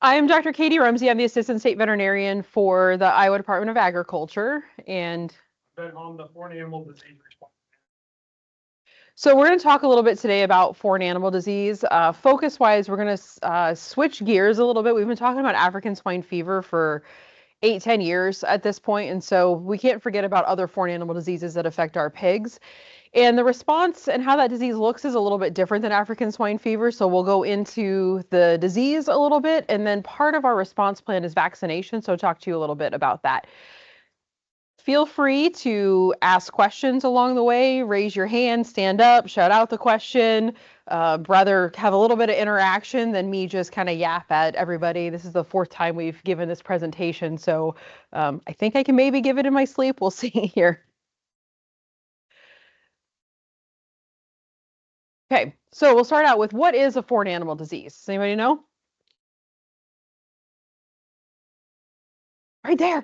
I am Dr. Katie Rumsey. I'm the Assistant State Veterinarian for the Iowa Department of Agriculture. And Been on the foreign animal disease response. so we're going to talk a little bit today about foreign animal disease. Focus-wise, we're going to switch gears a little bit. We've been talking about African swine fever for 8-10 years at this point, and so we can't forget about other foreign animal diseases that affect our pigs. And the response and how that disease looks is a little bit different than African swine fever. So we'll go into the disease a little bit, and then part of our response plan is vaccination. So I'll talk to you a little bit about that. Feel free to ask questions along the way, raise your hand, stand up, shout out the question. Rather have a little bit of interaction than me just kind of yap at everybody. This is the 4th time we've given this presentation, so I think I can maybe give it in my sleep. We'll see here. Okay, so we'll start out with what is a foreign animal disease? Does anybody know? Right there.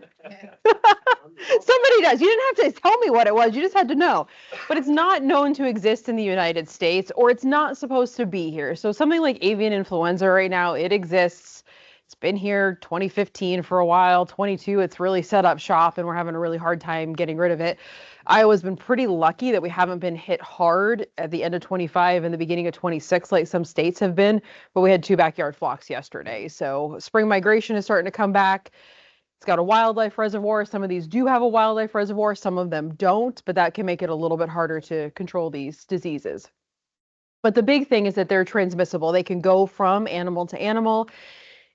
Somebody does. You didn't have to tell me what it was. You just had to know. But it's not known to exist in the United States, or it's not supposed to be here. So something like avian influenza right now, it exists. It's been here 2015 for a while. 22, it's really set up shop, and we're having a really hard time getting rid of it. Iowa's been pretty lucky that we haven't been hit hard at the end of 25 and the beginning of 26 like some states have been, but we had 2 backyard flocks yesterday. So spring migration is starting to come back. It's got a wildlife reservoir. Some of these do have a wildlife reservoir, some of them don't, but that can make it a little bit harder to control these diseases. But the big thing is that they're transmissible. They can go from animal to animal,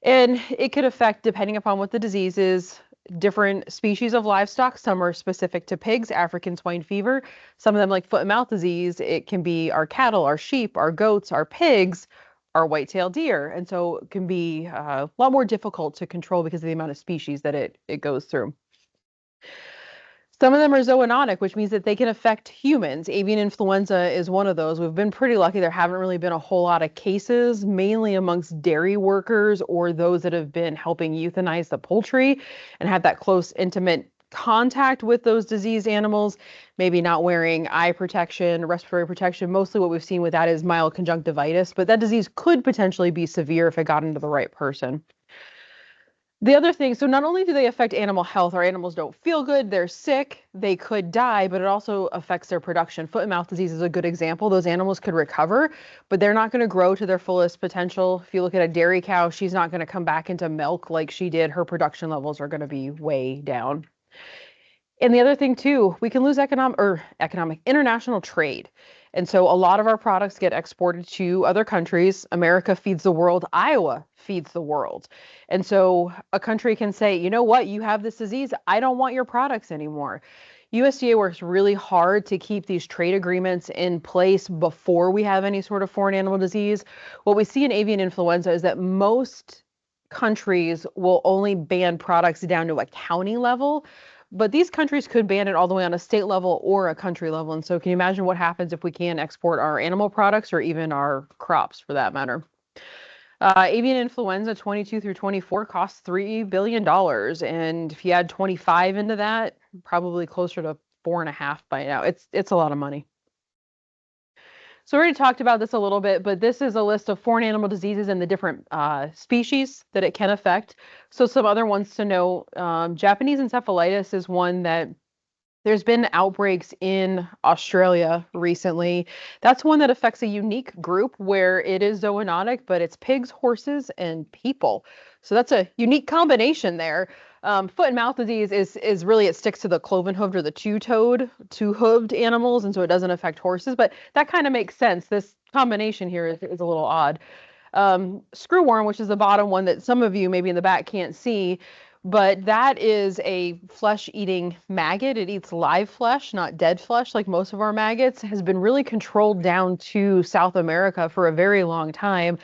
and it could affect, depending upon what the disease is, different species of livestock. Some are specific to pigs, African swine fever. Some of them, like foot and mouth disease, it can be our cattle, our sheep, our goats, our pigs, our white-tailed deer. And so it can be a lot more difficult to control because of the amount of species that it goes through. Some of them are zoonotic, which means that they can affect humans. Avian influenza is one of those. We've been pretty lucky. There haven't really been a whole lot of cases, mainly amongst dairy workers or those that have been helping euthanize the poultry and have that close, intimate contact with those diseased animals, maybe not wearing eye protection, respiratory protection. Mostly what we've seen with that is mild conjunctivitis, but that disease could potentially be severe if it got into the right person. The other thing, so not only do they affect animal health, our animals don't feel good, they're sick, they could die, but it also affects their production. Foot and mouth disease is a good example. Those animals could recover, but they're not going to grow to their fullest potential. If you look at a dairy cow, she's not going to come back into milk like she did. Her production levels are going to be way down. And the other thing too, we can lose economic international trade. And so a lot of our products get exported to other countries. America feeds the world, Iowa feeds the world. And so a country can say, you know what, you have this disease, I don't want your products anymore. USDA works really hard to keep these trade agreements in place before we have any sort of foreign animal disease. What we see in avian influenza is that most countries will only ban products down to a county level. But these countries could ban it all the way on a state level or a country level. And so can you imagine what happens if we can't export our animal products or even our crops for that matter? Avian influenza 22 through 24 costs $3 billion. And if you add 25 into that, probably closer to 4.5 by now. It's a lot of money. So we already talked about this a little bit, but this is a list of foreign animal diseases and the different species that it can affect. So some other ones to know, Japanese encephalitis is one that there's been outbreaks in Australia recently. That's one that affects a unique group where it is zoonotic, but it's pigs, horses, and people. So that's a unique combination there. Foot and mouth disease is really, it sticks to the cloven-hooved or the two-hooved animals, and so it doesn't affect horses, but that kind of makes sense. This combination here is a little odd. Screwworm, which is the bottom one that some of you maybe in the back can't see, but that is a flesh-eating maggot. It eats live flesh, not dead flesh like most of our maggots. Has been really controlled down to South America for a very long time.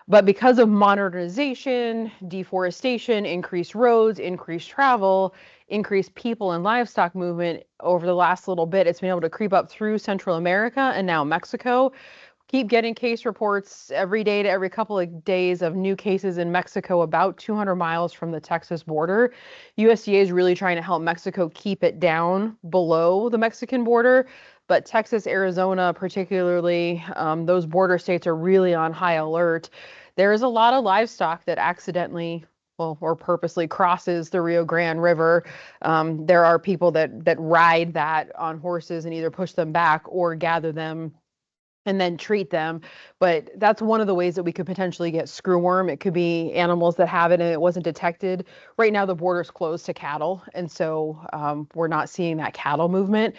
But because of modernization, deforestation, increased roads, increased travel, increased people and livestock movement over the last little bit, it's been able to creep up through Central America and now Mexico. Keep getting case reports every day to every couple of days of new cases in Mexico about 200 miles from the Texas border. USDA is really trying to help Mexico keep it down below the Mexican border, but Texas, Arizona particularly, those border states are really on high alert. There is a lot of livestock that accidentally, well, or purposely crosses the Rio Grande River. There are people that ride that on horses and either push them back or gather them and then treat them. But that's one of the ways that we could potentially get screwworm. It could be animals that have it and it wasn't detected. Right now, the border's closed to cattle, and so we're not seeing that cattle movement.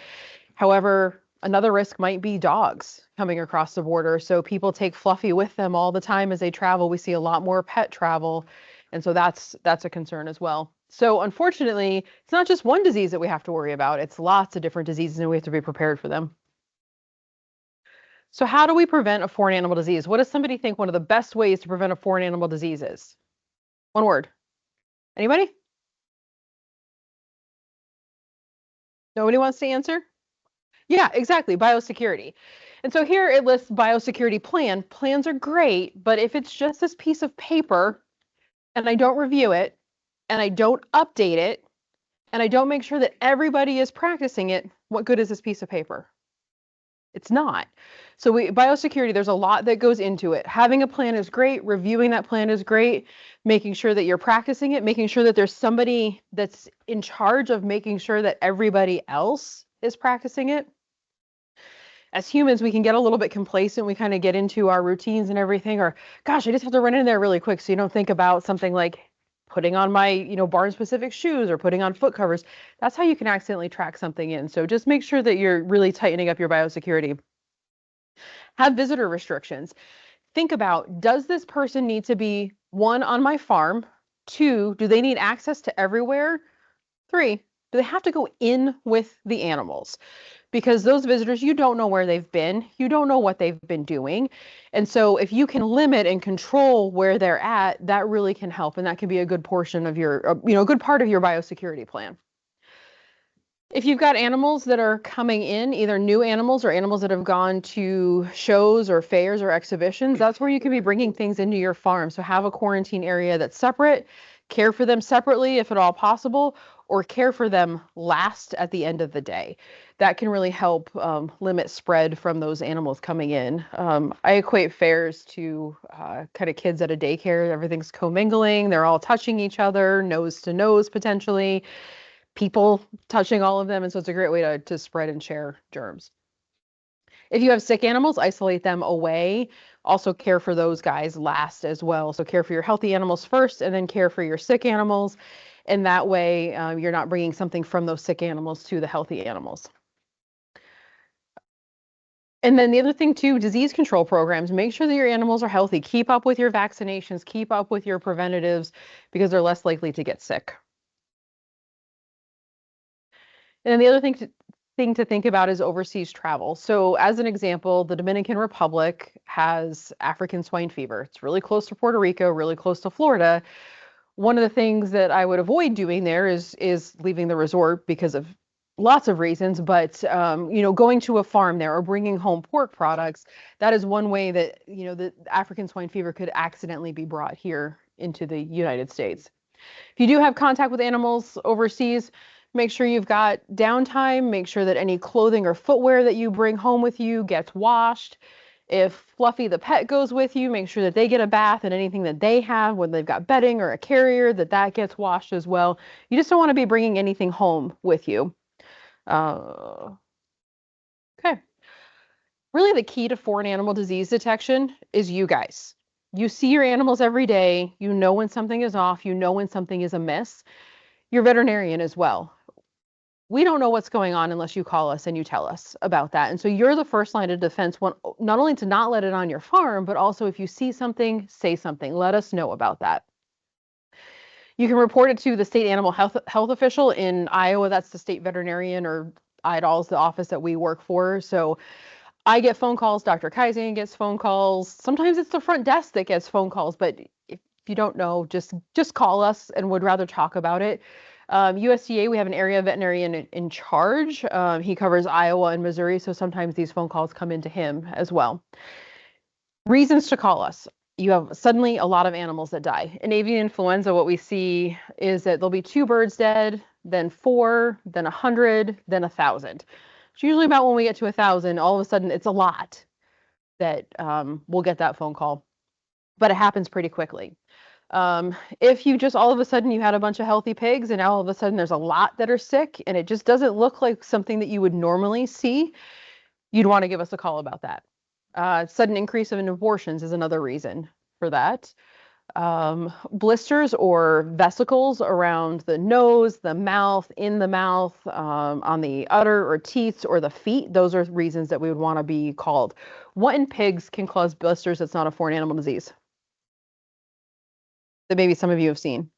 However, another risk might be dogs coming across the border. So people take Fluffy with them all the time as they travel. We see a lot more pet travel, and so that's a concern as well. So unfortunately, it's not just one disease that we have to worry about. It's lots of different diseases, and we have to be prepared for them. So how do we prevent a foreign animal disease? What does somebody think one of the best ways to prevent a foreign animal disease is? One word. Anybody? Nobody wants to answer? Yeah, exactly. Biosecurity. And so here it lists biosecurity plan. Plans are great, but if it's just this piece of paper and I don't review it and I don't update it and I don't make sure that everybody is practicing it, what good is this piece of paper? It's not. So biosecurity, there's a lot that goes into it. Having a plan is great. Reviewing that plan is great. Making sure that you're practicing it, making sure that there's somebody that's in charge of making sure that everybody else is practicing it. As humans, we can get a little bit complacent. We kind of get into our routines and everything, or gosh, I just have to run in there really quick. So you don't think about something like putting on my, barn specific shoes or putting on foot covers. That's how you can accidentally track something in. So just make sure that you're really tightening up your biosecurity. Have visitor restrictions. Think about, does this person need to be, one, on my farm? Two, do they need access to everywhere? Three, do they have to go in with the animals? Because those visitors, you don't know where they've been, you don't know what they've been doing. And so if you can limit and control where they're at, that really can help. And that can be a good portion of your, a good part of your biosecurity plan. If you've got animals that are coming in, either new animals or animals that have gone to shows or fairs or exhibitions, that's where you can be bringing things into your farm. So have a quarantine area that's separate, care for them separately if at all possible, or care for them last at the end of the day. That can really help limit spread from those animals coming in. I equate fairs to kind of kids at a daycare. Everything's commingling. They're all touching each other, nose to nose potentially. People touching all of them, and so it's a great way to spread and share germs. If you have sick animals, isolate them away. Also care for those guys last as well. So care for your healthy animals first, and then care for your sick animals. And that way, you're not bringing something from those sick animals to the healthy animals. And then the other thing too, disease control programs. Make sure that your animals are healthy. Keep up with your vaccinations. Keep up with your preventatives because they're less likely to get sick. And then the other thing to think about is overseas travel. So as an example, the Dominican Republic has African swine fever. It's really close to Puerto Rico, really close to Florida. One of the things that I would avoid doing there is leaving the resort because of lots of reasons, but going to a farm there or bringing home pork products, that is one way that, the African swine fever could accidentally be brought here into the United States. If you do have contact with animals overseas, make sure you've got downtime, make sure that any clothing or footwear that you bring home with you gets washed. If Fluffy the pet goes with you, make sure that they get a bath and anything that they have, whether they've got bedding or a carrier, that gets washed as well. You just don't want to be bringing anything home with you. Okay. Really the key to foreign animal disease detection is you guys. You see your animals every day. You know when something is off. You know when something is amiss. Your veterinarian as well. We don't know what's going on unless you call us and you tell us about that. And so you're the first line of defense, not only to not let it on your farm, but also if you see something, say something. Let us know about that. You can report it to the state animal health official in Iowa. That's the state veterinarian, or IDALS, the office that we work for. So I get phone calls. Dr. Kaizen gets phone calls. Sometimes it's the front desk that gets phone calls, but if you don't know, just call us and would rather talk about it. USDA, we have an area veterinarian in charge. He covers Iowa and Missouri, so sometimes these phone calls come into him as well. Reasons to call us. You have suddenly a lot of animals that die. In avian influenza, what we see is that there'll be 2 birds dead, then 4, then 100, then 1,000. It's usually about when we get to 1,000, all of a sudden it's a lot that we'll get that phone call. but it happens pretty quickly. If you just all of a sudden you had a bunch of healthy pigs and now all of a sudden there's a lot that are sick and it just doesn't look like something that you would normally see, you'd want to give us a call about that. Sudden increase of abortions is another reason for that. Blisters or vesicles around the nose, the mouth, in the mouth, on the udder or teeth or the feet, those are reasons that we would want to be called. What in pigs can cause blisters that's not a foreign animal disease that maybe some of you have seen?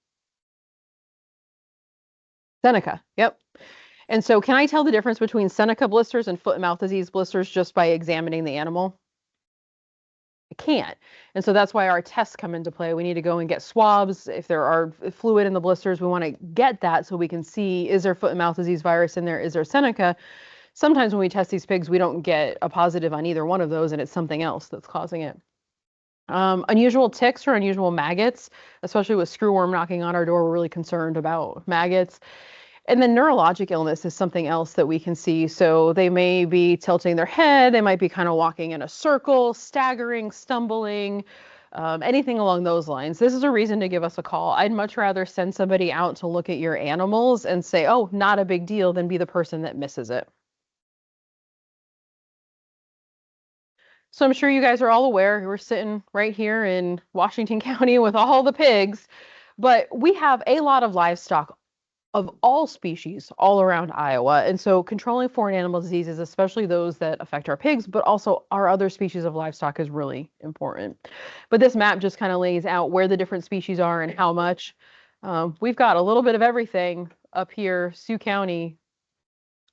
Seneca, yep. And so can I tell the difference between Seneca blisters and foot and mouth disease blisters just by examining the animal? I can't. And so that's why our tests come into play. We need to go and get swabs. If there are fluid in the blisters, we want to get that so we can see, is there foot and mouth disease virus in there? Is there Seneca? Sometimes when we test these pigs, we don't get a positive on either one of those, and it's something else that's causing it. Unusual ticks or unusual maggots, especially with screwworm knocking on our door, we're really concerned about maggots. And then neurologic illness is something else that we can see. So they may be tilting their head, they might be kind of walking in a circle, staggering, stumbling, anything along those lines. This is a reason to give us a call. I'd much rather send somebody out to look at your animals and say, oh, not a big deal, than be the person that misses it. So I'm sure you guys are all aware, we're sitting right here in Washington County with all the pigs, but we have a lot of livestock of all species all around Iowa. And so controlling foreign animal diseases, especially those that affect our pigs, but also our other species of livestock, is really important. But this map just kind of lays out where the different species are and how much. We've got a little bit of everything up here. Sioux County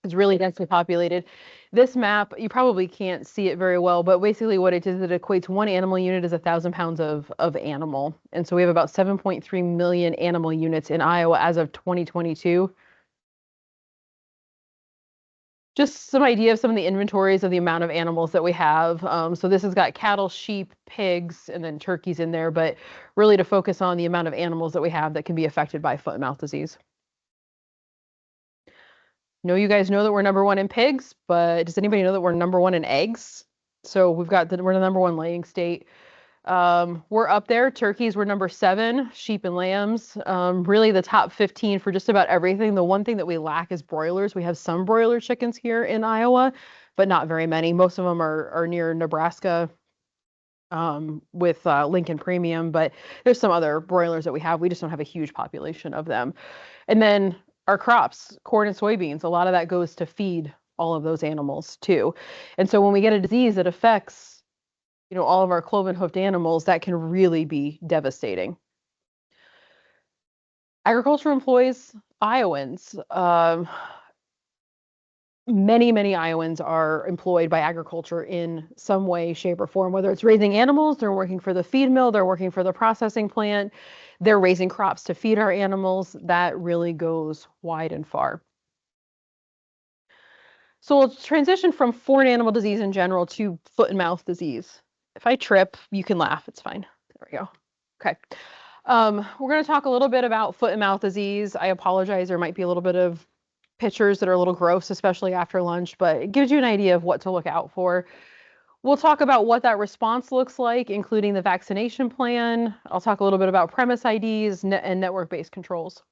is really densely populated. This map, you probably can't see it very well, but basically what it is, it equates one animal unit as 1,000 pounds of animal. And so we have about 7.3 million animal units in Iowa as of 2022. Just some idea of some of the inventories of the amount of animals that we have. So this has got cattle, sheep, pigs, and then turkeys in there, but really to focus on the amount of animals that we have that can be affected by foot and mouth disease. Know you guys know that we're number one in pigs, but does anybody know that we're number one in eggs? So we're the number one laying state. We're up there. Turkeys were number 7, sheep and lambs. Really the top 15 for just about everything. The one thing that we lack is broilers. We have some broiler chickens here in Iowa, but not very many. Most of them are near Nebraska, with Lincoln Premium, but there's some other broilers that we have. We just don't have a huge population of them. And then our crops, corn and soybeans, a lot of that goes to feed all of those animals too. And so when we get a disease that affects, all of our cloven-hoofed animals, that can really be devastating. Agriculture employs Iowans. Many Iowans are employed by agriculture in some way, shape, or form, whether it's raising animals, they're working for the feed mill, they're working for the processing plant, they're raising crops to feed our animals. That really goes wide and far. So we'll transition from foreign animal disease in general to foot and mouth disease. If I trip, you can laugh, it's fine. There we go. Okay. We're going to talk a little bit about foot and mouth disease. I apologize, there might be a little bit of pictures that are a little gross, especially after lunch, but it gives you an idea of what to look out for. We'll talk about what that response looks like, including the vaccination plan. I'll talk a little bit about premise IDs and network-based controls.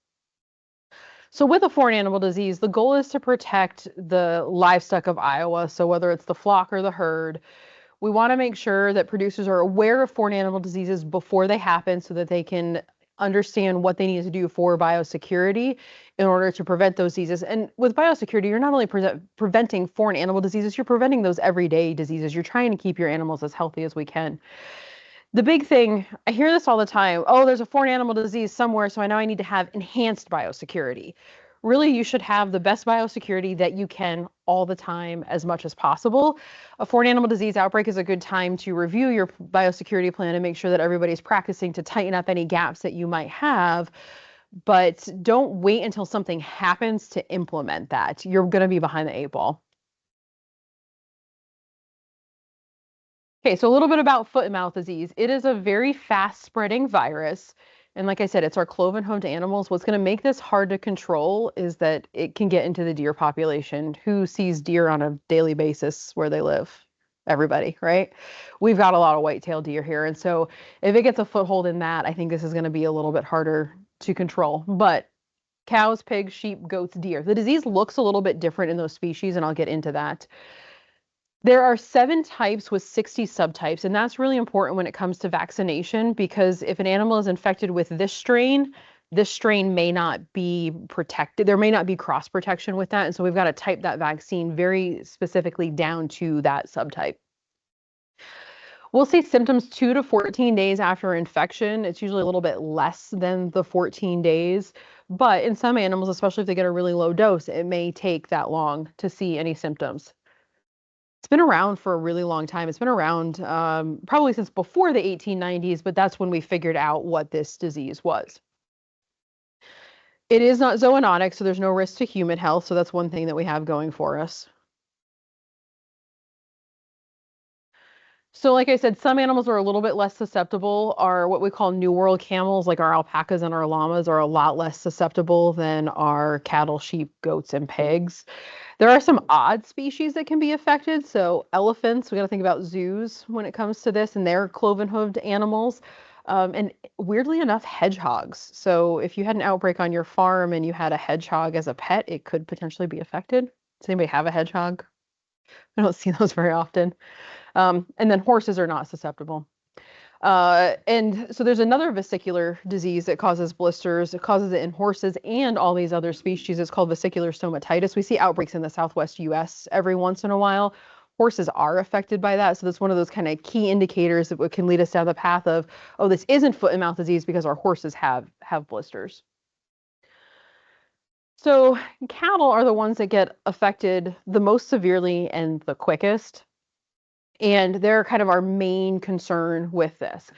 So with a foreign animal disease, the goal is to protect the livestock of Iowa. So whether it's the flock or the herd, we want to make sure that producers are aware of foreign animal diseases before they happen so that they can understand what they need to do for biosecurity in order to prevent those diseases. And with biosecurity, you're not only preventing foreign animal diseases, you're preventing those everyday diseases. You're trying to keep your animals as healthy as we can. The big thing, I hear this all the time, oh, there's a foreign animal disease somewhere, so I know I need to have enhanced biosecurity. Really, you should have the best biosecurity that you can all the time as much as possible. A foreign animal disease outbreak is a good time to review your biosecurity plan and make sure that everybody's practicing to tighten up any gaps that you might have. But don't wait until something happens to implement that. You're going to be behind the 8 ball. Okay, so a little bit about foot and mouth disease. It is a very fast spreading virus. And like I said, it's our cloven-hoofed animals. What's going to make this hard to control is that it can get into the deer population. Who sees deer on a daily basis where they live? everybody, right? We've got a lot of white-tailed deer here. And so if it gets a foothold in that, I think this is going to be a little bit harder to control. But cows, pigs, sheep, goats, deer. The disease looks a little bit different in those species, and I'll get into that. There are 7 types with 60 subtypes, and that's really important when it comes to vaccination because if an animal is infected with this strain may not be protected. There may not be cross protection with that, and so we've got to type that vaccine very specifically down to that subtype. We'll see symptoms 2 to 14 days after infection. It's usually a little bit less than the 14 days, but in some animals, especially if they get a really low dose, it may take that long to see any symptoms. It's been around for a really long time. It's been around probably since before the 1890s, but that's when we figured out what this disease was. It is not zoonotic, so there's no risk to human health, so that's one thing that we have going for us. So like I said, some animals are a little bit less susceptible. Are what we call New World camels, like our alpacas and our llamas, are a lot less susceptible than our cattle, sheep, goats, and pigs. There are some odd species that can be affected. So elephants, we got to think about zoos when it comes to this, and they're cloven-hooved animals. And weirdly enough, hedgehogs. So if you had an outbreak on your farm and you had a hedgehog as a pet, it could potentially be affected. Does anybody have a hedgehog? I don't see those very often. And then horses are not susceptible. And so there's another vesicular disease that causes blisters. It causes it in horses and all these other species. It's called vesicular stomatitis. We see outbreaks in the Southwest US every once in a while. Horses are affected by that. So that's one of those kind of key indicators that can lead us down the path of, oh, this isn't foot and mouth disease because our horses have blisters. So cattle are the ones that get affected the most severely and the quickest. And they're kind of our main concern with this.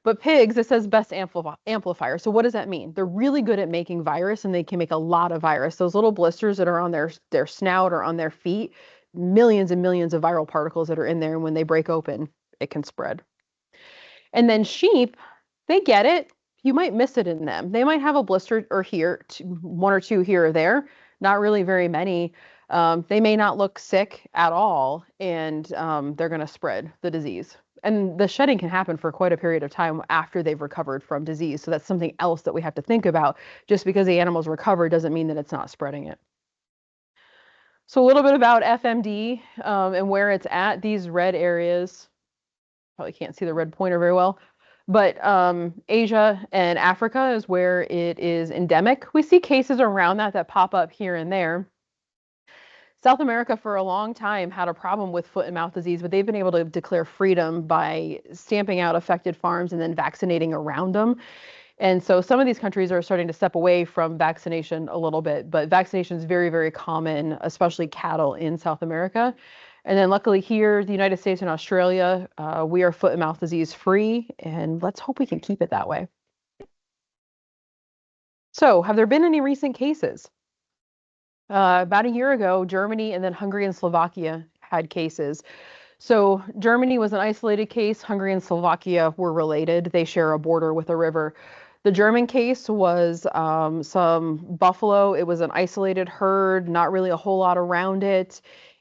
But pigs, it says best amplifier. So what does that mean? They're really good at making virus, and they can make a lot of virus. Those little blisters that are on their snout or on their feet, millions and millions of viral particles that are in there, and when they break open, it can spread. And then sheep, they get it. You might miss it in them. They might have a blister or here, 1 or 2 here or there, not really very many. They may not look sick at all, and they're going to spread the disease. And the shedding can happen for quite a period of time after they've recovered from disease. So that's something else that we have to think about. Just because the animal's recovered doesn't mean that it's not spreading it. So a little bit about FMD and where it's at. These red areas, probably can't see the red pointer very well, but Asia and Africa is where it is endemic. We see cases around that pop up here and there. South America for a long time had a problem with foot and mouth disease, but they've been able to declare freedom by stamping out affected farms and then vaccinating around them. And so some of these countries are starting to step away from vaccination a little bit, but vaccination is very, very common, especially cattle in South America. And then luckily here, the United States and Australia, we are foot and mouth disease free, and let's hope we can keep it that way. So have there been any recent cases? About a year ago, Germany and then Hungary and Slovakia had cases. So Germany was an isolated case. Hungary and Slovakia were related. They share a border with a river. The German case was some buffalo. It was an isolated herd, not really a whole lot around it.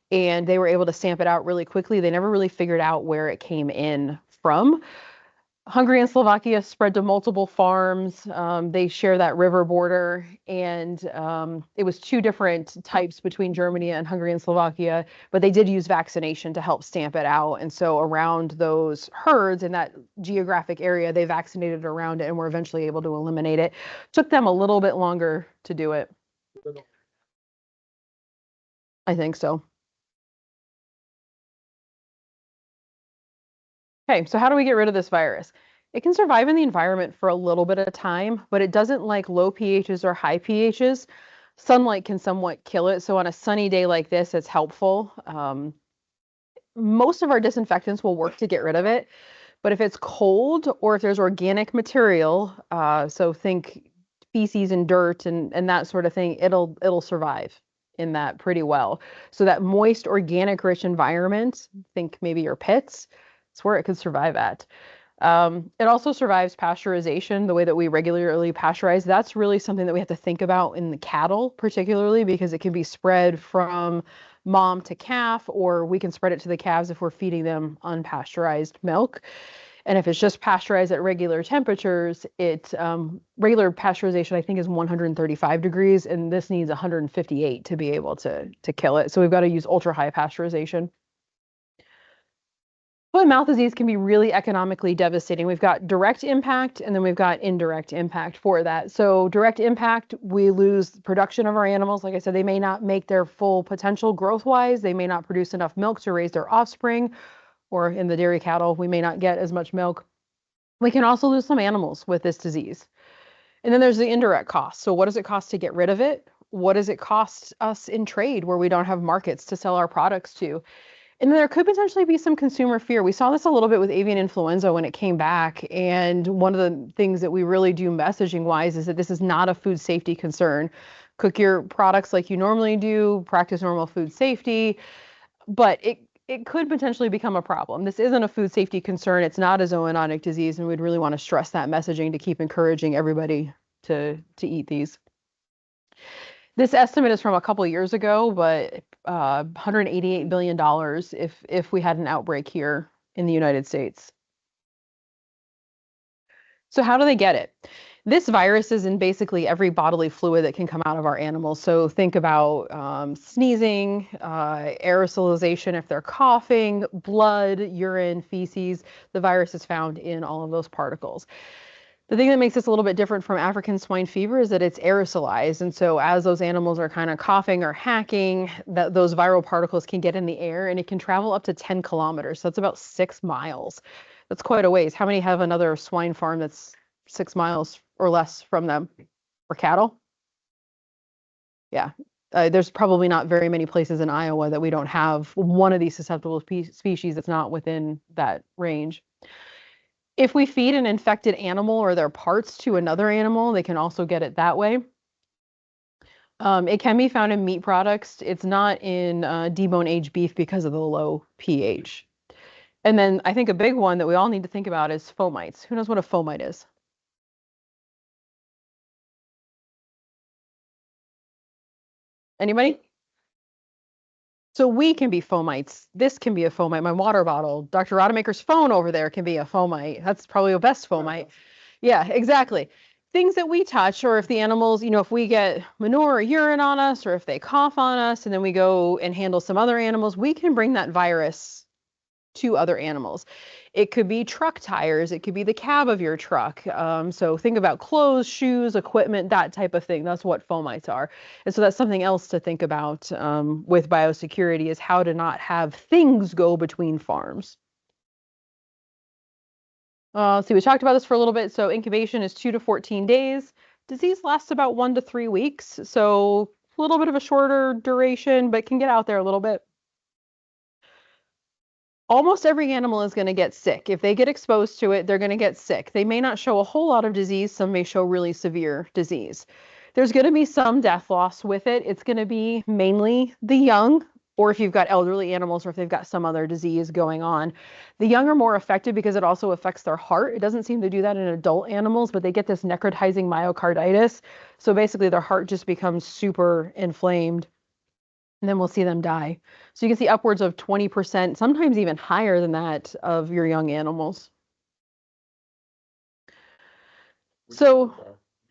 And they were able to stamp it out really quickly. They never really figured out where it came in from. Hungary and Slovakia spread to multiple farms. They share that river border, and it was 2 different types between Germany and Hungary and Slovakia, but they did use vaccination to help stamp it out. And so around those herds in that geographic area, they vaccinated around it and were eventually able to eliminate it. Took them a little bit longer to do it. I think so. Okay, so how do we get rid of this virus? It can survive in the environment for a little bit of time, but it doesn't like low pHs or high pHs. Sunlight can somewhat kill it. So on a sunny day like this, it's helpful. Most of our disinfectants will work to get rid of it, but if it's cold or if there's organic material, so think feces and dirt and that sort of thing, it'll survive in that pretty well. So that moist, organic, rich environment, think maybe your pits, it's where it could survive at. It also survives pasteurization, the way that we regularly pasteurize. That's really something that we have to think about in the cattle, particularly because it can be spread from mom to calf, or we can spread it to the calves if we're feeding them unpasteurized milk. And if it's just pasteurized at regular temperatures, regular pasteurization, I think, is 135 degrees, and this needs 158 to be able to kill it. So we've got to use ultra high pasteurization. Foot and mouth disease can be really economically devastating. We've got direct impact and then we've got indirect impact for that. So direct impact, we lose production of our animals. Like I said, they may not make their full potential growth-wise. They may not produce enough milk to raise their offspring, or in the dairy cattle, we may not get as much milk. We can also lose some animals with this disease. And then there's the indirect cost. So what does it cost to get rid of it? What does it cost us in trade where we don't have markets to sell our products to? And there could potentially be some consumer fear. We saw this a little bit with avian influenza when it came back. And one of the things that we really do messaging wise is that this is not a food safety concern. Cook your products like you normally do, practice normal food safety, but it could potentially become a problem. This isn't a food safety concern. It's not a zoonotic disease, and we'd really want to stress that messaging to keep encouraging everybody to eat these. This estimate is from a couple of years ago, but $188 billion if we had an outbreak here in the United States. So how do they get it? This virus is in basically every bodily fluid that can come out of our animals. So think about sneezing, aerosolization if they're coughing, blood, urine, feces. The virus is found in all of those particles. The thing that makes this a little bit different from African swine fever is that it's aerosolized. And so as those animals are kind of coughing or hacking, those viral particles can get in the air and it can travel up to 10 kilometers. So that's about 6 miles. That's quite a ways. How many have another swine farm that's 6 miles or less from them? Or cattle? Yeah. There's probably not very many places in Iowa that we don't have one of these susceptible species that's not within that range. If we feed an infected animal or their parts to another animal, they can also get it that way. It can be found in meat products. It's not in debone aged beef because of the low pH. And then I think a big one that we all need to think about is fomites. Who knows what a fomite is? Anybody? So we can be fomites. This can be a fomite. My water bottle, Dr. Rodemaker's phone over there can be a fomite. That's probably a best fomite. Yeah, exactly. Things that we touch, or if the animals, if we get manure or urine on us, or if they cough on us, and then we go and handle some other animals, we can bring that virus to other animals. It could be truck tires, it could be the cab of your truck. So think about clothes, shoes, equipment, that type of thing. That's what fomites are. And so that's something else to think about with biosecurity is how to not have things go between farms. See, we talked about this for a little bit. So incubation is 2 to 14 days. Disease lasts about 1 to 3 weeks. So a little bit of a shorter duration, but can get out there a little bit. Almost every animal is going to get sick. If they get exposed to it, they're going to get sick. They may not show a whole lot of disease. Some may show really severe disease. There's going to be some death loss with it. It's going to be mainly the young, or if you've got elderly animals, or if they've got some other disease going on. The young are more affected because it also affects their heart. It doesn't seem to do that in adult animals, but they get this necrotizing myocarditis. So basically their heart just becomes super inflamed. And then we'll see them die. So you can see upwards of 20%, sometimes even higher than that, of your young animals. So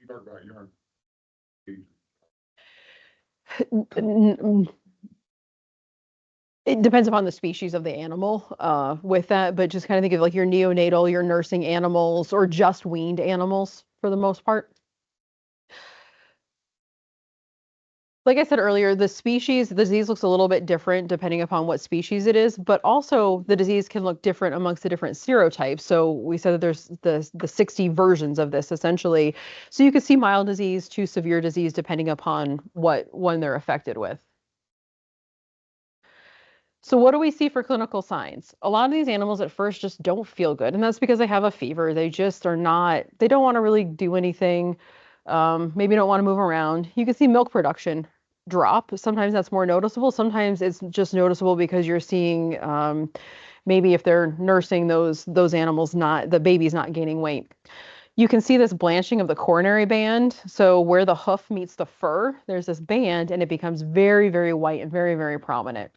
You talk about urine. it depends upon the species of the animal with that, but just kind of think of like your neonatal, your nursing animals, or just weaned animals for the most part. Like I said earlier, the disease looks a little bit different depending upon what species it is, but also the disease can look different amongst the different serotypes. So we said that there's the 60 versions of this essentially. So you could see mild disease to severe disease depending upon what one they're affected with. So what do we see for clinical signs? A lot of these animals at first just don't feel good, and that's because they have a fever. They just are not, they don't want to really do anything. Maybe don't want to move around. You can see milk production drop. Sometimes that's more noticeable. Sometimes it's just noticeable because you're seeing maybe if they're nursing those animals, not the baby's not gaining weight. You can see this blanching of the coronary band. So where the hoof meets the fur, there's this band and it becomes very, very white and very, very prominent.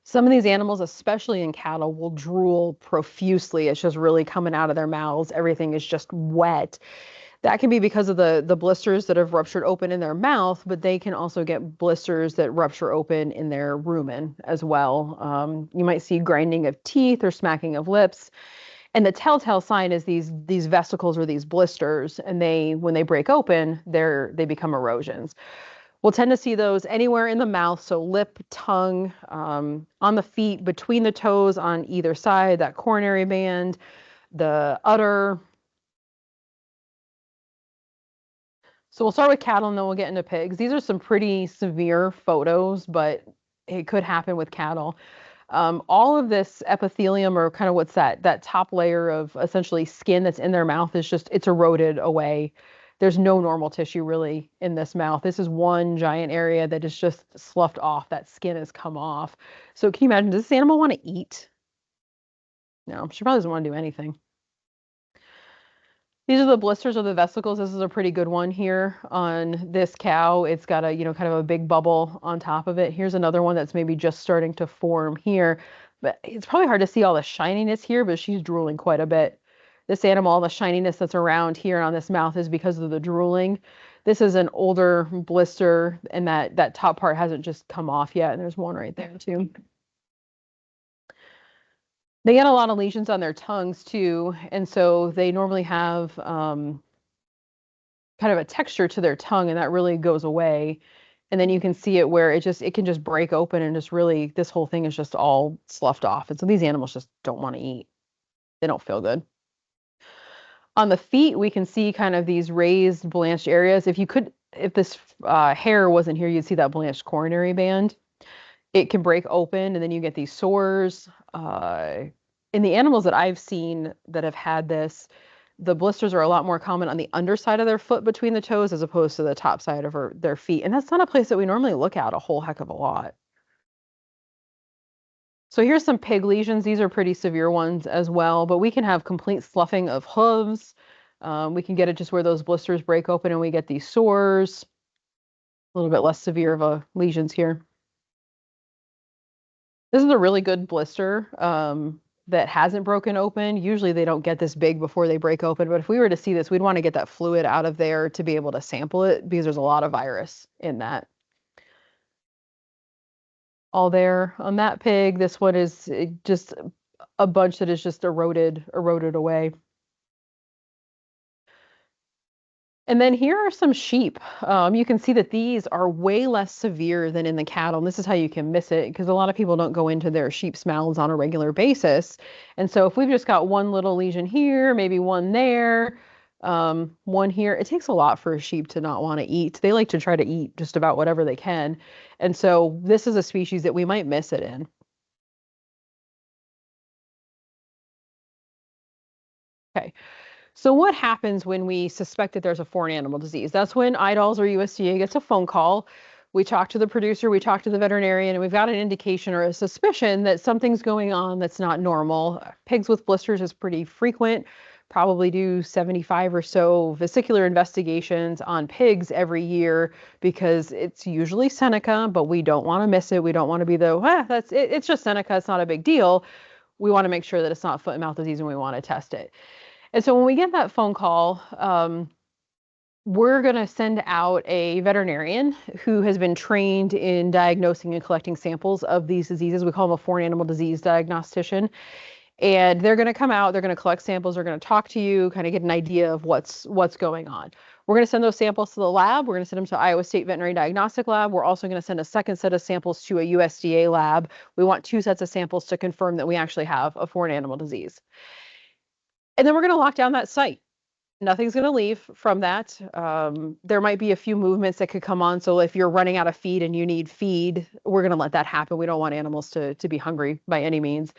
Some of these animals, especially in cattle, will drool profusely. It's just really coming out of their mouths. Everything is just wet. That can be because of the blisters that have ruptured open in their mouth, but they can also get blisters that rupture open in their rumen as well. You might see grinding of teeth or smacking of lips. And the telltale sign is these vesicles or these blisters, and when they break open, they become erosions. We'll tend to see those anywhere in the mouth, so lip, tongue, on the feet, between the toes on either side, that coronary band, the udder. So we'll start with cattle and then we'll get into pigs. These are some pretty severe photos, but it could happen with cattle. All of this epithelium, or kind of what's that top layer of essentially skin that's in their mouth, it's eroded away. There's no normal tissue really in this mouth. This is one giant area that is just sloughed off. That skin has come off. So can you imagine, does this animal want to eat? No, she probably doesn't want to do anything. These are the blisters or the vesicles. This is a pretty good one here on this cow. It's got a, kind of a big bubble on top of it. Here's another one that's maybe just starting to form here. But it's probably hard to see all the shininess here, but she's drooling quite a bit. This animal, all the shininess that's around here on this mouth is because of the drooling. This is an older blister, and that top part hasn't just come off yet. And there's one right there too. They get a lot of lesions on their tongues too, and so they normally have kind of a texture to their tongue, and that really goes away. And then you can see it where it can just break open and just really, this whole thing is just all sloughed off. And so these animals just don't want to eat. They don't feel good. On the feet, we can see kind of these raised, blanched areas. If this hair wasn't here, you'd see that blanched coronary band. It can break open and then you get these sores. In the animals that I've seen that have had this, the blisters are a lot more common on the underside of their foot between the toes as opposed to the top side of their feet. And that's not a place that we normally look at a whole heck of a lot. So here's some pig lesions. These are pretty severe ones as well, but we can have complete sloughing of hooves. We can get it just where those blisters break open and we get these sores. A little bit less severe of a lesions here. This is a really good blister that hasn't broken open. Usually they don't get this big before they break open, but if we were to see this, we'd want to get that fluid out of there to be able to sample it because there's a lot of virus in that. All there on that pig. This one is just a bunch that is just eroded away. And then here are some sheep. You can see that these are way less severe than in the cattle. And this is how you can miss it because a lot of people don't go into their sheep's mouths on a regular basis. And so if we've just got one little lesion here, maybe one there, one here, it takes a lot for a sheep to not want to eat. They like to try to eat just about whatever they can. And so this is a species that we might miss it in. Okay. So what happens when we suspect that there's a foreign animal disease? That's when IDALS or USDA gets a phone call. We talk to the producer, we talk to the veterinarian, and we've got an indication or a suspicion that something's going on that's not normal. Pigs with blisters is pretty frequent. Probably do 75 or so vesicular investigations on pigs every year because it's usually Seneca, but we don't want to miss it. We don't want to be it's just Seneca, it's not a big deal. We want to make sure that it's not foot and mouth disease and we want to test it. And so when we get that phone call, we're going to send out a veterinarian who has been trained in diagnosing and collecting samples of these diseases. We call them a foreign animal disease diagnostician. And they're going to come out, they're going to collect samples, they're going to talk to you, kind of get an idea of what's going on. We're going to send those samples to the lab. We're going to send them to Iowa State Veterinary Diagnostic Lab. We're also going to send a second set of samples to a USDA lab. We want 2 sets of samples to confirm that we actually have a foreign animal disease. And then we're going to lock down that site. Nothing's going to leave from that. There might be a few movements that could come on. So if you're running out of feed and you need feed, we're going to let that happen. We don't want animals to be hungry by any means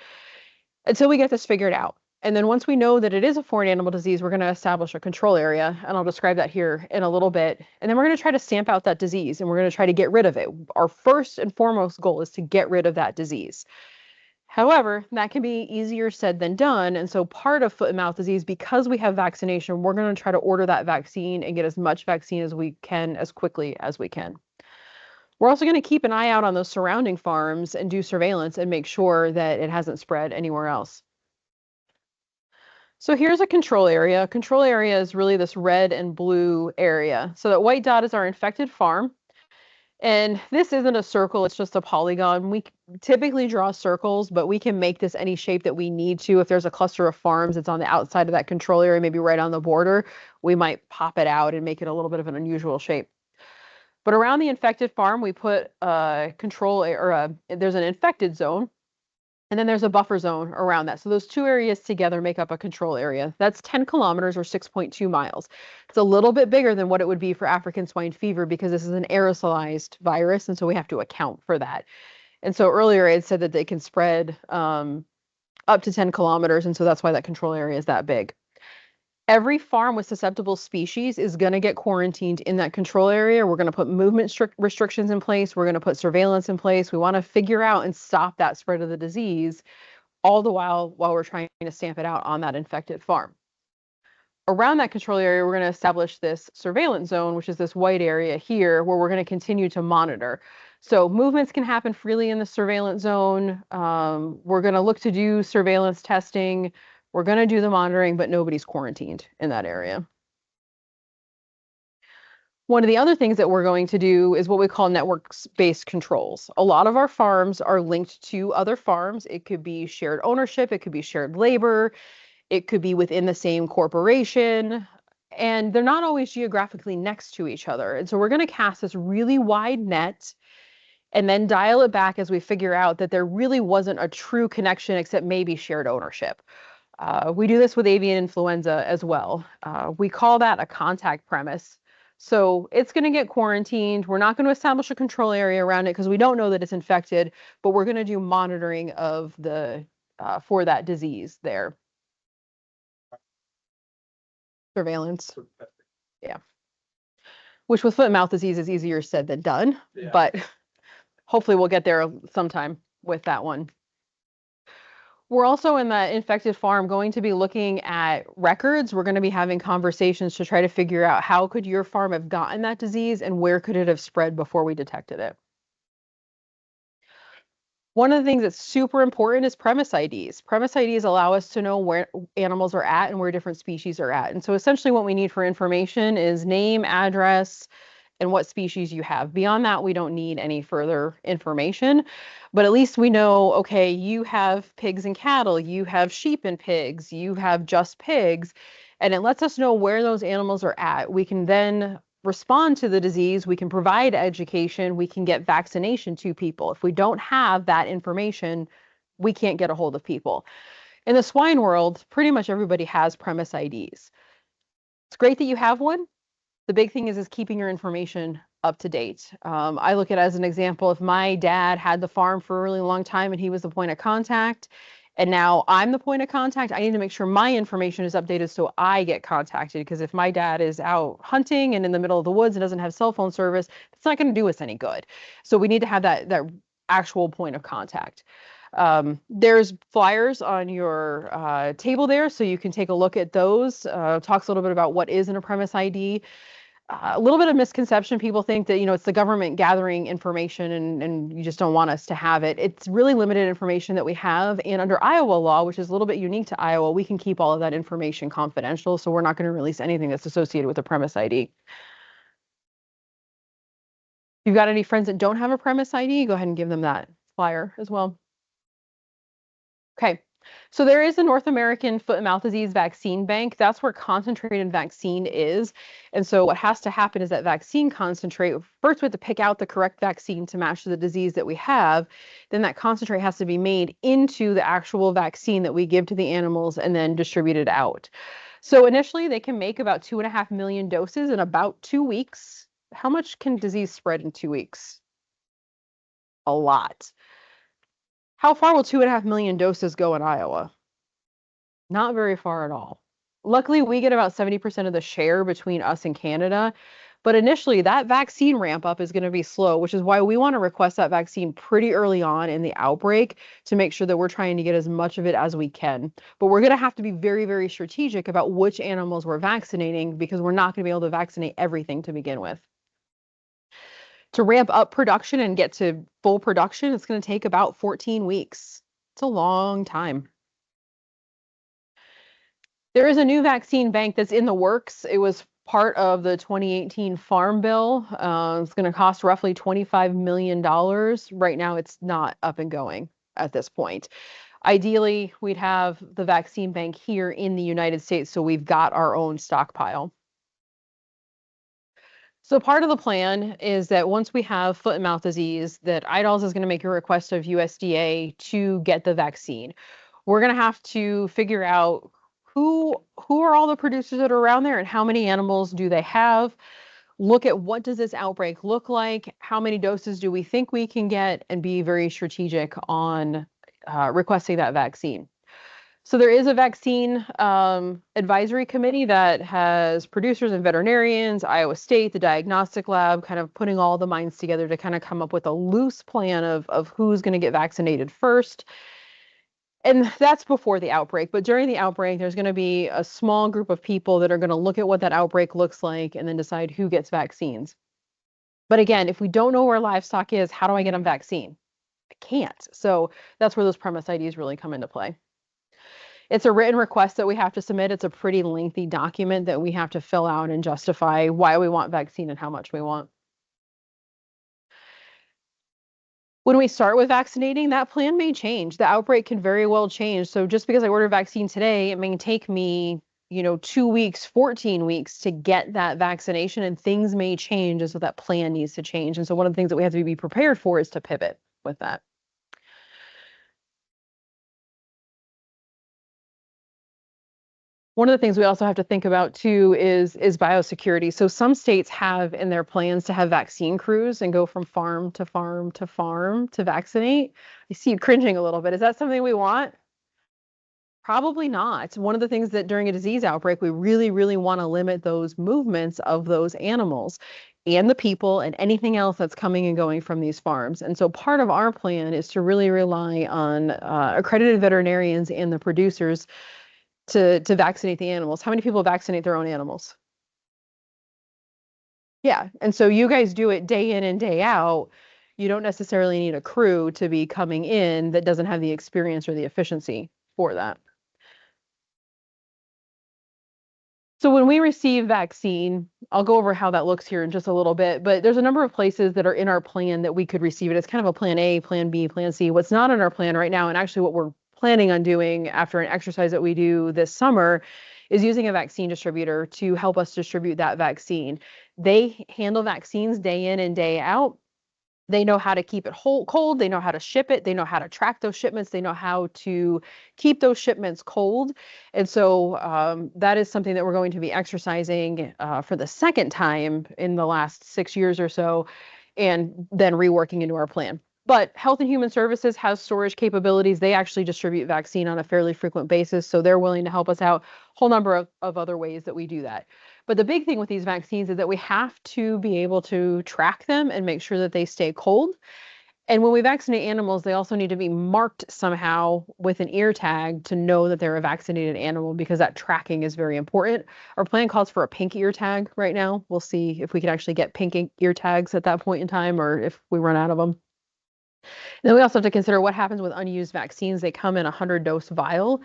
until we get this figured out. And then once we know that it is a foreign animal disease, we're going to establish a control area. And I'll describe that here in a little bit. And then we're going to try to stamp out that disease and we're going to try to get rid of it. Our first and foremost goal is to get rid of that disease. However, that can be easier said than done. And so part of foot and mouth disease, because we have vaccination, we're going to try to order that vaccine and get as much vaccine as we can as quickly as we can. We're also going to keep an eye out on those surrounding farms and do surveillance and make sure that it hasn't spread anywhere else. So here's a control area. A control area is really this red and blue area. So that white dot is our infected farm. And this isn't a circle, it's just a polygon. We typically draw circles, but we can make this any shape that we need to. If there's a cluster of farms that's on the outside of that control area, maybe right on the border, we might pop it out and make it a little bit of an unusual shape. But around the infected farm, we put a control or there's an infected zone. And then there's a buffer zone around that. So those two areas together make up a control area. That's 10 kilometers or 6.2 miles. It's a little bit bigger than what it would be for African swine fever because this is an aerosolized virus, and so we have to account for that. And so earlier I had said that they can spread up to 10 kilometers, and so that's why that control area is that big. Every farm with susceptible species is going to get quarantined in that control area. We're going to put movement restrictions in place. We're going to put surveillance in place. We want to figure out and stop that spread of the disease, all the while we're trying to stamp it out on that infected farm. Around that control area, we're going to establish this surveillance zone, which is this white area here, where we're going to continue to monitor. So movements can happen freely in the surveillance zone. We're going to look to do surveillance testing. We're going to do the monitoring, but nobody's quarantined in that area. One of the other things that we're going to do is what we call network-based controls. A lot of our farms are linked to other farms. It could be shared ownership, it could be shared labor, it could be within the same corporation, and they're not always geographically next to each other. And so we're going to cast this really wide net and then dial it back as we figure out that there really wasn't a true connection except maybe shared ownership. We do this with avian influenza as well. We call that a contact premise. So it's going to get quarantined. We're not going to establish a control area around it because we don't know that it's infected, but we're going to do monitoring of the for that disease there. Surveillance. Yeah. Which with foot and mouth disease is easier said than done, yeah. But hopefully we'll get there sometime with that one. We're also in the infected farm going to be looking at records. We're going to be having conversations to try to figure out how could your farm have gotten that disease and where could it have spread before we detected it. One of the things that's super important is premise IDs. Premise IDs allow us to know where animals are at and where different species are at. And so essentially what we need for information is name, address, and what species you have. Beyond that, we don't need any further information, but at least we know, okay, you have pigs and cattle, you have sheep and pigs, you have just pigs, and it lets us know where those animals are at. We can then respond to the disease, we can provide education, we can get vaccination to people. If we don't have that information, we can't get a hold of people. In the swine world, pretty much everybody has premise IDs. It's great that you have one. The big thing is keeping your information up to date. I look at it as an example, if my dad had the farm for a really long time and he was the point of contact, and now I'm the point of contact, I need to make sure my information is updated so I get contacted, because if my dad is out hunting and in the middle of the woods and doesn't have cell phone service, it's not going to do us any good. So we need to have that actual point of contact. There's flyers on your table there, so you can take a look at those. Talks a little bit about what is an premise ID. A little bit of misconception. People think that, it's the government gathering information and you just don't want us to have it. It's really limited information that we have. And under Iowa law, which is a little bit unique to Iowa, we can keep all of that information confidential. So we're not going to release anything that's associated with a premise ID. If you've got any friends that don't have a premise ID, go ahead and give them that flyer as well. Okay. So there is a North American foot and mouth disease vaccine bank. That's where concentrated vaccine is. And so what has to happen is that vaccine concentrate, first we have to pick out the correct vaccine to match the disease that we have. Then that concentrate has to be made into the actual vaccine that we give to the animals and then distributed out. So initially they can make about 2.5 million doses in about 2 weeks. How much can disease spread in 2 weeks? A lot. How far will 2.5 million doses go in Iowa? Not very far at all. Luckily, we get about 70% of the share between us and Canada, But initially, that vaccine ramp up is going to be slow, which is why we want to request that vaccine pretty early on in the outbreak to make sure that we're trying to get as much of it as we can. But we're going to have to be very, very strategic about which animals we're vaccinating because we're not going to be able to vaccinate everything to begin with. To ramp up production and get to full production, it's going to take about 14 weeks. It's a long time. There is a new vaccine bank that's in the works. It was part of the 2018 Farm Bill. It's going to cost roughly $25 million. Right now, it's not up and going at this point. Ideally, we'd have the vaccine bank here in the United States, so we've got our own stockpile. So part of the plan is that once we have foot and mouth disease, that IDALS is going to make a request of USDA to get the vaccine. We're going to have to figure out who are all the producers that are around there and how many animals do they have. Look at what does this outbreak look like? How many doses do we think we can get, and be very strategic on requesting that vaccine. So there is a vaccine advisory committee that has producers and veterinarians, Iowa State, the diagnostic lab, kind of putting all the minds together to kind of come up with a loose plan of who's going to get vaccinated first. And that's before the outbreak. But during the outbreak, there's going to be a small group of people that are going to look at what that outbreak looks like and then decide who gets vaccines. But again, if we don't know where livestock is, how do I get them vaccine? I can't. So that's where those premise IDs really come into play. It's a written request that we have to submit. It's a pretty lengthy document that we have to fill out and justify why we want vaccine and how much we want. When we start with vaccinating, that plan may change. The outbreak can very well change. So just because I order vaccine today, it may take me, 2 weeks, 14 weeks to get that vaccination, and things may change. And so that plan needs to change. And so one of the things that we have to be prepared for is to pivot with that. One of the things we also have to think about too is biosecurity. So some states have in their plans to have vaccine crews and go from farm to farm to farm to vaccinate. I see you cringing a little bit. Is that something we want? Probably not. One of the things that during a disease outbreak, we really, really want to limit those movements of those animals and the people and anything else that's coming and going from these farms. And so part of our plan is to really rely on accredited veterinarians and the producers to vaccinate the animals. How many people vaccinate their own animals? Yeah, and so you guys do it day in and day out. You don't necessarily need a crew to be coming in that doesn't have the experience or the efficiency for that. So when we receive vaccine, I'll go over how that looks here in just a little bit, but there's a number of places that are in our plan that we could receive it. It's kind of a plan A, plan B, plan C. What's not in our plan right now, and actually what we're planning on doing after an exercise that we do this summer, is using a vaccine distributor to help us distribute that vaccine. They handle vaccines day in and day out. They know how to keep it cold. They know how to ship it. They know how to track those shipments. They know how to keep those shipments cold. And so that is something that we're going to be exercising for the second time in the last 6 years or so, and then reworking into our plan. But Health and Human Services has storage capabilities. They actually distribute vaccine on a fairly frequent basis, so they're willing to help us out. Whole number of other ways that we do that. But the big thing with these vaccines is that we have to be able to track them and make sure that they stay cold. And when we vaccinate animals, they also need to be marked somehow with an ear tag to know that they're a vaccinated animal, because that tracking is very important. Our plan calls for a pink ear tag right now. We'll see if we can actually get pink ear tags at that point in time, or if we run out of them. Then we also have to consider what happens with unused vaccines. They come in a 100-dose vial.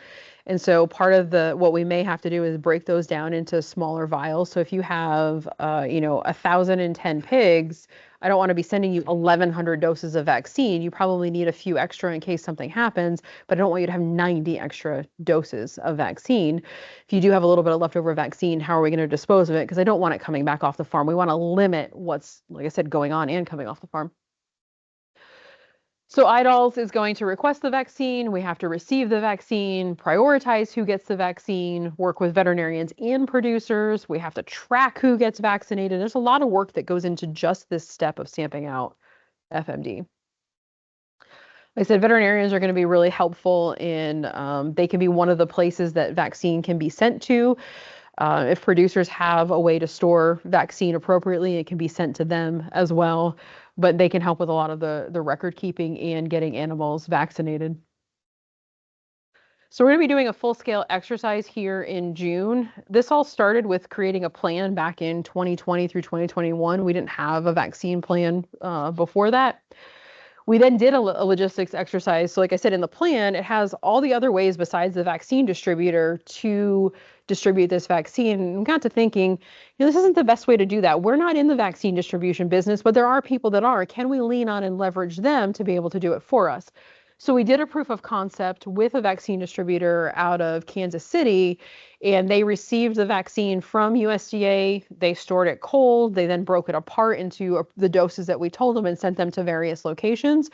And so part of what we may have to do is break those down into smaller vials. So if you have, 1,010 pigs, I don't want to be sending you 1,100 doses of vaccine. You probably need a few extra in case something happens, but I don't want you to have 90 extra doses of vaccine. If you do have a little bit of leftover vaccine, how are we going to dispose of it? Because I don't want it coming back off the farm. We want to limit what's, like I said, going on and coming off the farm. So IDALS is going to request the vaccine. We have to receive the vaccine, prioritize who gets the vaccine, work with veterinarians and producers. We have to track who gets vaccinated. There's a lot of work that goes into just this step of stamping out FMD. Like I said, veterinarians are going to be really helpful in, they can be one of the places that vaccine can be sent to. If producers have a way to store vaccine appropriately, it can be sent to them as well, but they can help with a lot of the record keeping and getting animals vaccinated. So we're going to be doing a full-scale exercise here in June. This all started with creating a plan back in 2020 through 2021. We didn't have a vaccine plan before that. We then did a logistics exercise. So like I said, in the plan, it has all the other ways besides the vaccine distributor to distribute this vaccine. And got to thinking, this isn't the best way to do that. We're not in the vaccine distribution business, but there are people that are. Can we lean on and leverage them to be able to do it for us? So we did a proof of concept with a vaccine distributor out of Kansas City, and they received the vaccine from USDA. They stored it cold. They then broke it apart into the doses that we told them and sent them to various locations.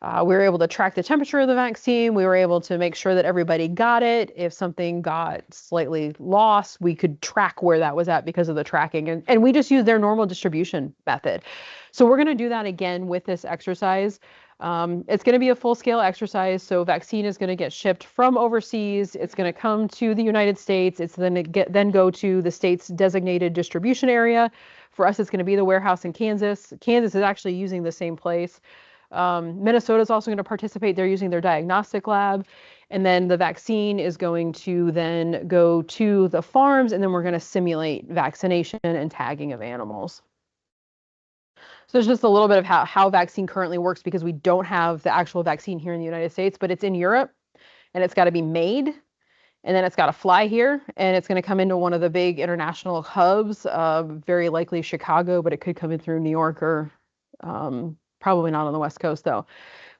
We were able to track the temperature of the vaccine. We were able to make sure that everybody got it. If something got slightly lost, we could track where that was at because of the tracking. And we just used their normal distribution method. So we're going to do that again with this exercise. It's going to be a full-scale exercise, so vaccine is going to get shipped from overseas. It's going to come to the United States. It's then go to the state's designated distribution area. For us, it's going to be the warehouse in Kansas. Kansas is actually using the same place. Minnesota is also going to participate. They're using their diagnostic lab. And then the vaccine is going to then go to the farms, and then we're going to simulate vaccination and tagging of animals. So there's just a little bit of how vaccine currently works because we don't have the actual vaccine here in the United States, but it's in Europe and it's got to be made and then it's got to fly here and it's going to come into one of the big international hubs, very likely Chicago, but it could come in through New York or probably not on the West Coast though.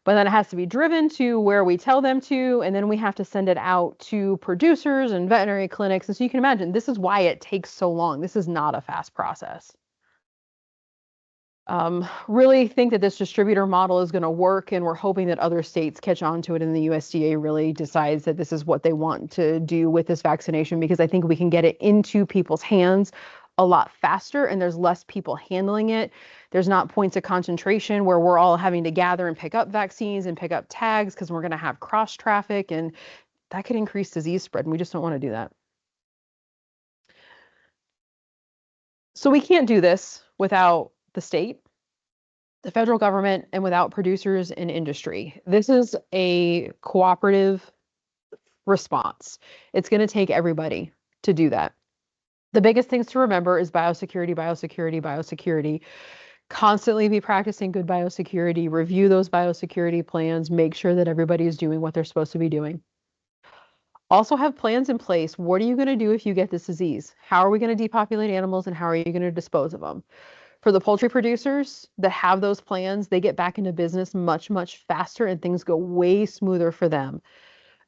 But then it has to be driven to where we tell them to, and then we have to send it out to producers and veterinary clinics. And so you can imagine this is why it takes so long. This is not a fast process. Really think that this distributor model is going to work, and we're hoping that other states catch on to it and the USDA really decides that this is what they want to do with this vaccination, because I think we can get it into people's hands a lot faster and there's less people handling it. There's not points of concentration where we're all having to gather and pick up vaccines and pick up tags because we're going to have cross traffic and that could increase disease spread, and we just don't want to do that. So we can't do this without the state, the federal government, and without producers and industry. This is a cooperative response. It's going to take everybody to do that. The biggest things to remember is biosecurity, biosecurity, biosecurity. Constantly be practicing good biosecurity, review those biosecurity plans, make sure that everybody is doing what they're supposed to be doing. Also have plans in place. What are you going to do if you get this disease? How are we going to depopulate animals and how are you going to dispose of them? For the poultry producers that have those plans, they get back into business much, much faster and things go way smoother for them.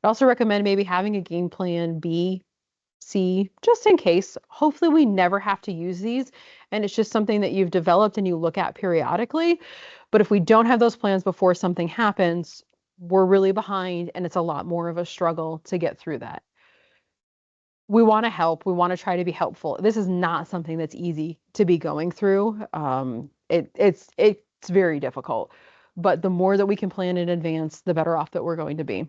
I also recommend maybe having a game plan B, C, just in case. Hopefully we never have to use these and it's just something that you've developed and you look at periodically. But if we don't have those plans before something happens, we're really behind and it's a lot more of a struggle to get through that. We want to help. We want to try to be helpful. This is not something that's easy to be going through. It's very difficult, but the more that we can plan in advance, the better off that we're going to be.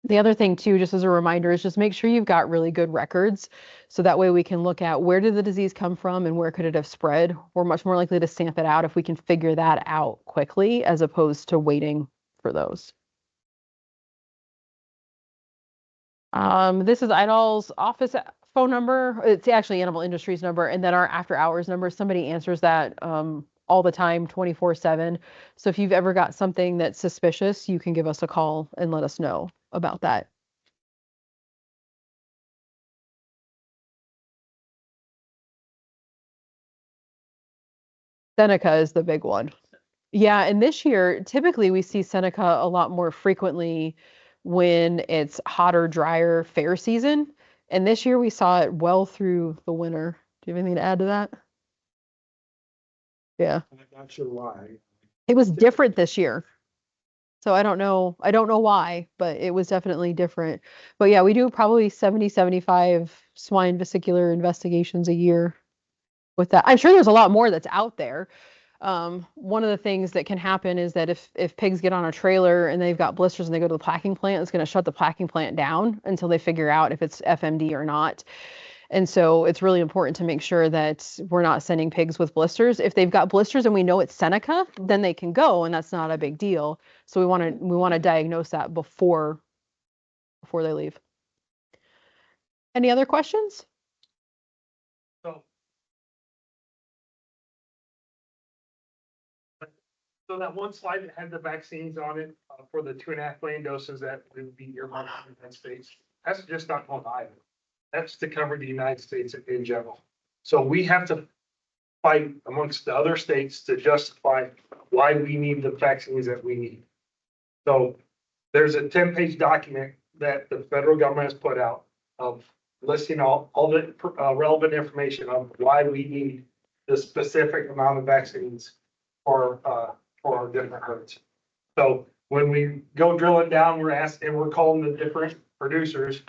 The other thing too, just as a reminder, is just make sure you've got really good records. So that way we can look at where did the disease come from and where could it have spread. We're much more likely to stamp it out if we can figure that out quickly as opposed to waiting for those. This is IDALS office phone number. It's actually Animal Industries number, and then our after hours number. Somebody answers that all the time, 24/7. So if you've ever got something that's suspicious, you can give us a call and let us know about that. Seneca is the big one. Yeah, and this year, typically we see Seneca a lot more frequently when it's hotter, drier fair season. And this year we saw it well through the winter. Do you have anything to add to that? Yeah. I'm not sure why. It was different this year. So I don't know. I don't know why, but it was definitely different. But yeah, we do probably 70, 75 swine vesicular investigations a year with that. I'm sure there's a lot more that's out there. One of the things that can happen is that if pigs get on a trailer and they've got blisters and they go to the packing plant, it's going to shut the packing plant down until they figure out if it's FMD or not. And so it's really important to make sure that we're not sending pigs with blisters. If they've got blisters and we know it's Seneca, then they can go and that's not a big deal. So we want to diagnose that before they leave. Any other questions? So. So that one slide that had the vaccines on it, for the 2.5 million doses that would be earmarked for the United States, that's just not on Iowa. That's to cover the United States in general. So we have to fight amongst the other states to justify why we need the vaccines that we need. So there's a 10-page document that the federal government has put out of listing all the relevant information of why we need the specific amount of vaccines for our different herds. So when we go drilling down, we're calling the different producers